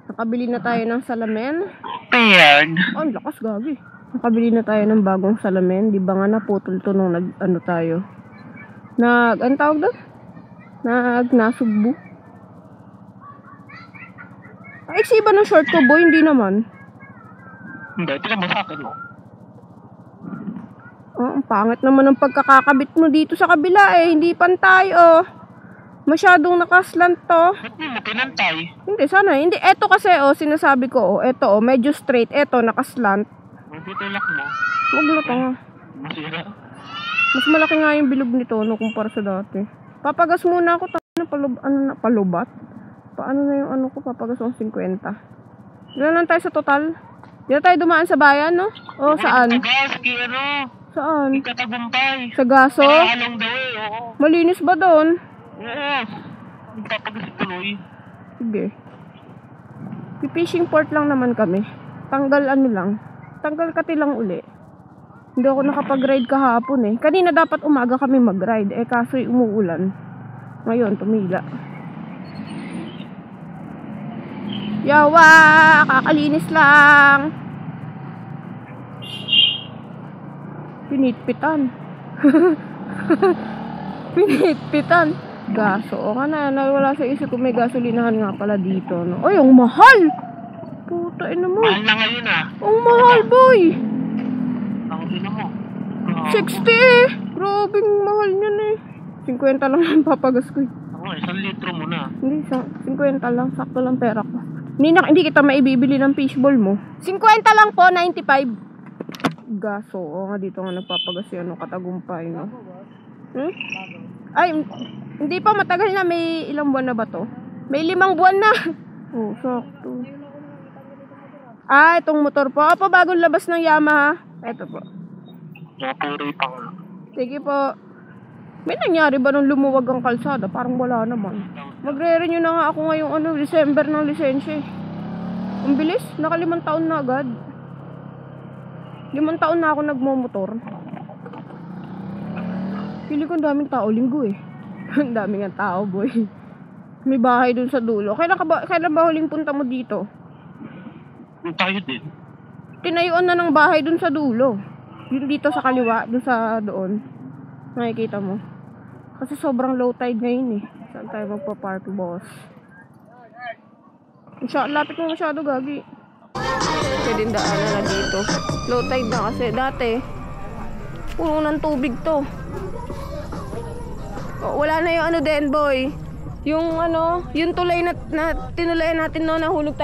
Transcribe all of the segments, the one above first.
Nakabili na tayo ng salamin. Ayan. Oh, ang lakas gagi. Nakabili na tayo ng bagong salamin. Di ba nga naputol to nung ano tayo? Anong tawag doon? Nasugbo. Ay, iksi ba ng short ko, boy? Hindi naman. Hindi, tingnan mo sa akin mo. Oh, ang pangit naman ng pagkakakabit mo dito sa kabila eh. Hindi pantay oh. Masyadong nakaslant to. Ba't mo pinantay? Hindi, sana. Hindi, eto kasi oh, sinasabi ko oh. Eto oh, medyo straight. Eto, nakaslant. Magtutulak mo. Huwag na to nga. Masira. Mas malaki nga yung bilog nito no, kumpara sa dati. Papagas muna ako. Palubat? Paano na yung ano ko? Papagas akong 50. Ilan lang tayo sa total? Di na tayo dumaan sa bayan, no? O, saan? Tagas, ano? Saan? Ikatagumpay. Sa Gaso? Along the way, oo. Malinis ba doon? Oo. Ikapagas tuloy. Sige. Fishing port lang naman kami. Tanggal kati lang uli. Hindi ako nakapag-ride kahapon eh. Kanina dapat umaga kami mag-ride. Eh kaso'y umuulan. Ngayon, tumila. Yawa! Kakalinis lang! Pinitpitan. Pinitpitan. Gaso. O nga na, wala sa isip ko may gasolinahan nga pala dito. No? Ay, ang mahal! Puta, ina mo. Mahal na ngayon ah. Ang mahal, boy! Ang ina mo. 60 eh! Grabing mahal niyan eh. 50 lang ang papagas ko eh. Ako, 1 litro mo na. Hindi, 50 lang. Sakto lang pera ko. Hindi kita maibibili ng fishball mo. 50 lang po, 95. Gaso. O nga dito nga nagpapagas yan. Katagumpay, no? Ay, hindi pa matagal na. May ilang buwan na ba to? May 5 buwan na. Oh, sakto. Ah, itong motor po. Opo, bagong labas ng Yamaha. Ito po. Napuri pa nga. Sige po. May nangyari ba nung lumuwag ang kalsada? Parang wala naman. Magre-renew na nga ako ngayong December ng lisensya. Ang bilis. Naka 5 taon na agad. 5 taon na ako nagmumotor. Pili ko ang daming tao linggo eh. Ang daming ang tao, boy. May bahay dun sa dulo. Kailan ba huling punta mo dito? Tayo din. Tinayuan na ng bahay dun sa dulo. Yung dito sa kaliwa, dun sa doon. Nakikita mo. Kasi sobrang low tide ngayon eh. Saan tayo magpa-park, boss? Lapit mo masyado, gagi. Pwede daanan na dito. Low tide na kasi. Dati, puno ng tubig to. Oh, wala na yung din, boy. Yung tulay na tinulayan natin no, nahulog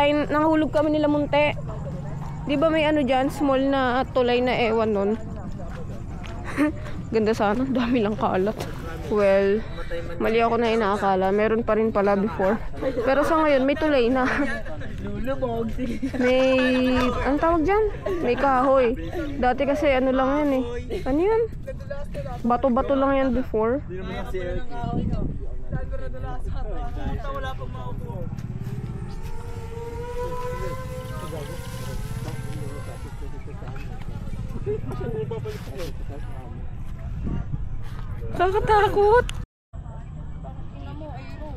kami nila Munte. Di ba may dyan, small na tulay na ewan nun. Ganda sana, dami lang kalat. Well, mali ako na inaakala. Meron pa rin pala before. Pero sa ngayon, may tulay na. May, ang tawag dyan? May kahoy. Dati kasi lang yan eh. Ano yan? Bato-bato lang yan before. Kakatakot.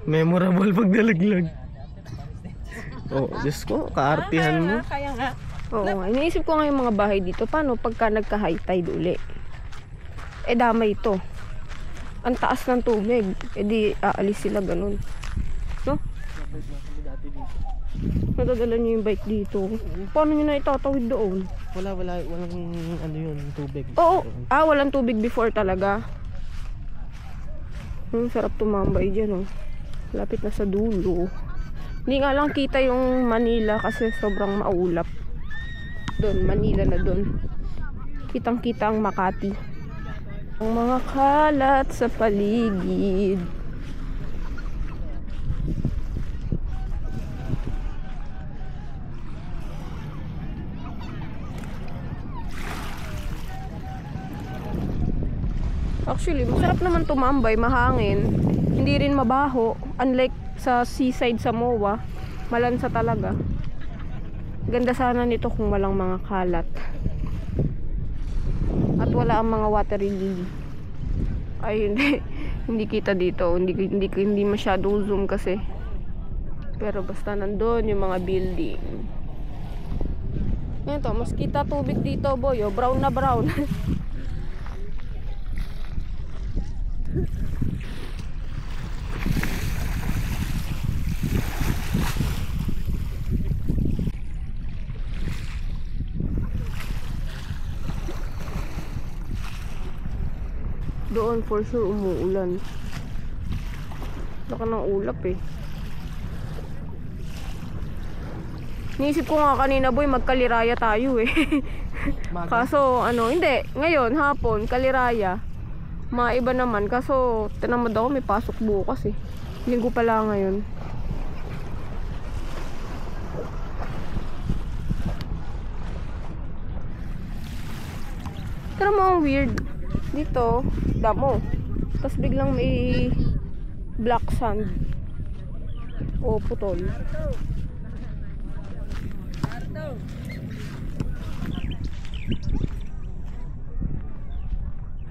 Memorable pag nalaglag. Oh, Diyos ko, kaartihan mo. Kaya nga. Oo, iniisip ko nga yung mga bahay dito. Paano pagka nagka-high tide uli? Eh, damay ito. Ang taas ng tubig. Eh, di aalis sila ganun. No? Nadadala niyo yung bike dito. Paano niyo na itatawid doon? Walang yun, tubig. Oo. Walang tubig before talaga. Sarap tumambay dyan, oh. Lapit na sa dulo. Hindi nga lang kita yung Manila kasi sobrang maulap. Doon, Manila na doon. Kitang-kita ang Makati. Ang mga kalat sa paligid. Actually, masarap naman tumambay, mahangin. Hindi rin mabaho. Unlike sa seaside sa MOA, malansa talaga. Ganda sana nito kung walang mga kalat. At wala ang mga watery lily. Ay, hindi kita dito. Hindi masyadong zoom kasi. Pero basta nandun yung mga building. Ngayon to, mas kita tubig dito, boy. Oh, brown na brown. Doon for sure umuulan. Laka ng ulap eh. Niisip ko nga kanina, boy, magkaliraya tayo eh. Kaso ano, hindi, ngayon hapon kaliraya. Maiba naman kaso tinamad ako, may pasok bukas eh. Linggo pala ngayon. Pero mga weird dito, damo. Tapos biglang may black sand o putol.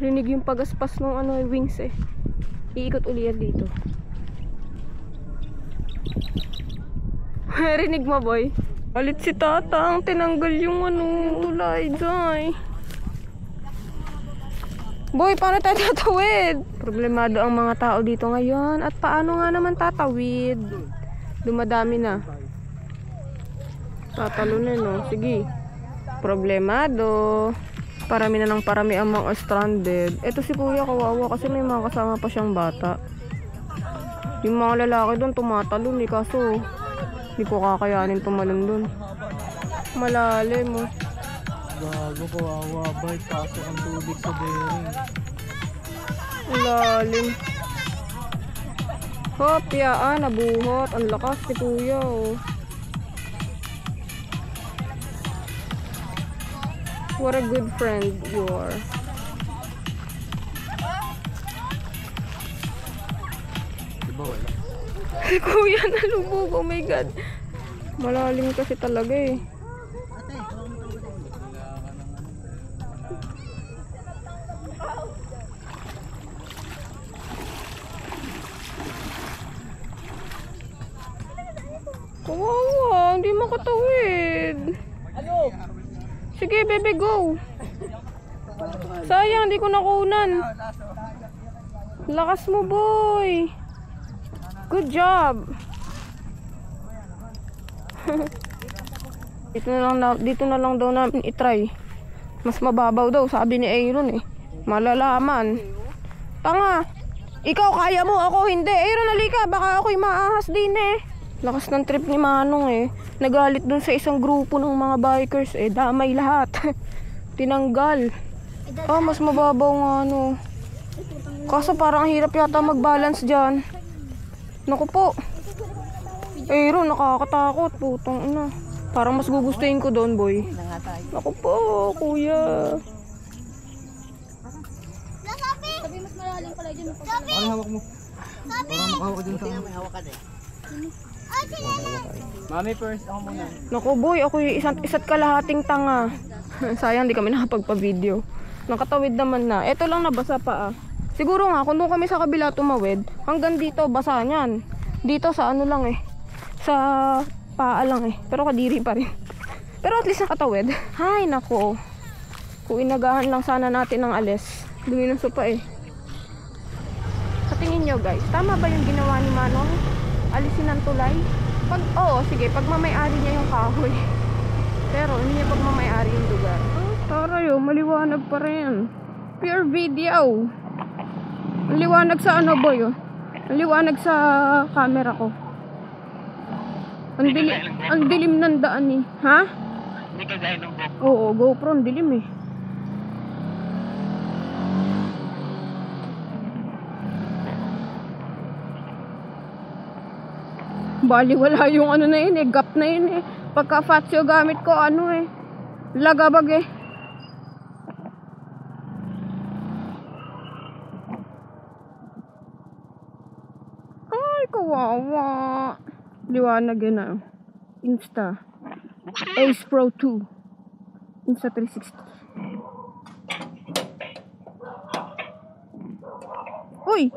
Rinig yung pagaspas ng ano, wings eh. Iikot uli yan dito. Rinig mo, boy? Alit si tatang, tinanggal yung ano, tulay dyan. Boy, paano tayo tatawid? Problemado ang mga tao dito ngayon. At paano nga naman tatawid? Dumadami na. Tatalunan, no? Sige. Problemado. Parami na ng parami ang mga stranded. Ito si kuya, kawawa kasi may mga kasama pa siyang bata. Yung mga lalaki doon tumatalon eh. Kaso, hindi ko kakayanin tumalon doon. Malalim, oh. Gago, kawawa. Bay, pasok ang tubig sa bearing. Lalim. Hop, yaan, nabuhot. Ang lakas ni kuya, oh. What a good friend you are. Diba wala? Si kuya nalubog, oh my god. Malalim kasi talaga eh. Kawawa, hindi makatawid. Sige, bebe, go. Sayang, hindi ko nakunan. Lakas mo, boy. Good job. Dito na lang daw namin itry. Mas mababaw daw, sabi ni Aaron eh. Malalaman. Tanga. Ikaw kaya mo, ako hindi. Aaron, halika, baka ako'y maahas din eh. Lakas ng trip ni Manong eh. Nagalit dun sa isang grupo ng mga bikers eh. Damay lahat. Tinanggal. Mas mababaw nga ano. Kaso parang hirap yata mag-balance dyan. Naku po. Aaron, nakakatakot. Putong ina. Parang mas gugustuhin ko doon, boy. Naku po, kuya. Sabi mas malalim pala dyan. Ano hawak mo? Parang makahawak dun sa... May hawakan eh. Mami first, ako muna. Naku boy, ako yung isa't kalahating tanga. Sayang, di kami nakapagpa-video. Nakatawid naman na. Ito lang nabasa pa ah. Siguro nga, kung doon kami sa kabila tumawid, hanggang dito, basa niyan. Dito sa ano lang eh. Sa paa lang eh. Pero kadiri pa rin. Pero at least nakatawid. Hay, naku. Kung inagahan lang sana natin ng alis. Dumi ng sopa eh. Sa tingin nyo guys, tama ba yung ginawa ni Manong? Alisin ang tulay? Sige, pag mamay-ari niya yung kahoy. Pero hindi niya pag mamay-ari yung lugar. Taray, maliwanag pa rin. Pure video. Ang liwanag sa ano, boy, oh. Ang liwanag sa camera ko. Ang dilim ng daan eh. Ha? Hindi ka gaya ng GoPro. Oo, GoPro, ang dilim eh. Bali wala yung ano na yun eh, gap na yun eh. Pagka Fatio gamit ko ano eh, lagabag eh. Ay, kawawa. Liwanag yun ah. Insta. Ace Pro 2. Insta 360. Uy!